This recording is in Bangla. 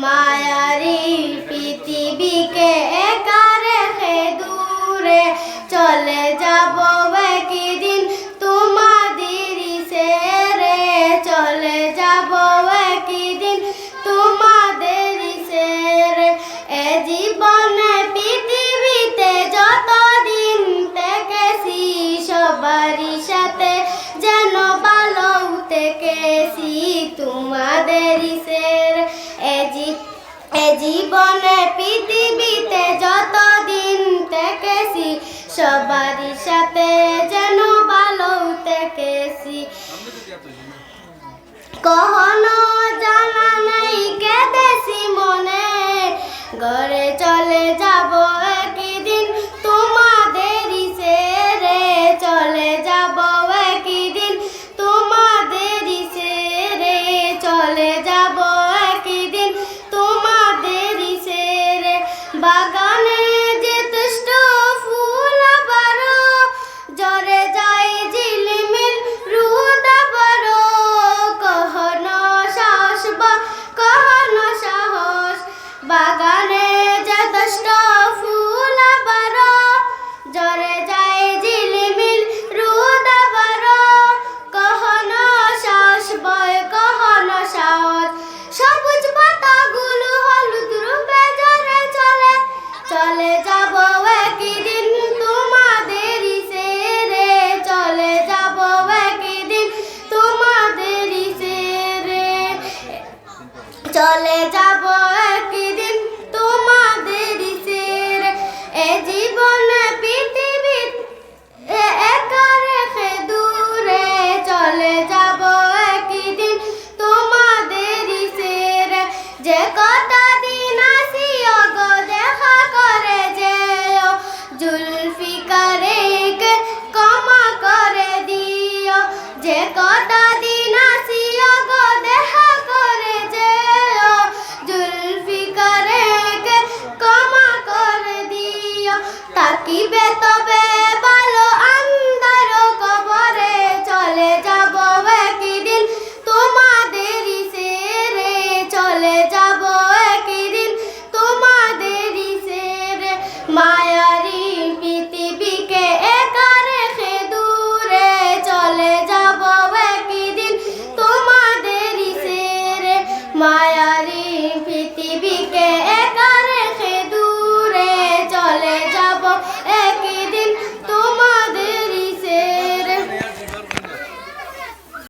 মায়ারি পৃথিবীকে একা রেখে দূরে চলে যাব একদিন তোমাদেরই ছেড়ে, চলে যাব একদিন তোমাদেরই ছেড়ে। এ জীবনে পৃথিবীতে যতদিন থেকেছি সবারই সাথে যেন ভালো থেকেছি তোমাদেরই ছেড়ে। এ জীবনে পৃথিবীতে যতদিন থেকেছি সবারই সাথে যেন ভালো থেকেছি। কখনো জানা নাই কেঁদেছি মনে, ঘরে চলে যাব একদিন তোমাদেরই ছেড়ে, চলে যাব একদিন তোমাদেরই ছেড়ে, চলে যাব একদিন তোমাদেরই ছেড়ে। বাগানে যে দুষ্ট ফুল আবারো ঝরে যায় ঝিলমিল রোদ আবারো, কখনো সাহস কখনো সাহস। বাগানে যে দুষ্ট ফুল আবারো ঝরে যায় ঝিলমিল রোদ আবারো, কখনো সাহস বয় কখনো সাহস। সবুজ পাতাগুলো হলুদ রূপে ঝরে চলে, চলে যাব একদিন তোমাদেরই ছেড়ে, চলে যাব একদিন তোমাদেরই ছেড়ে, চলে যাব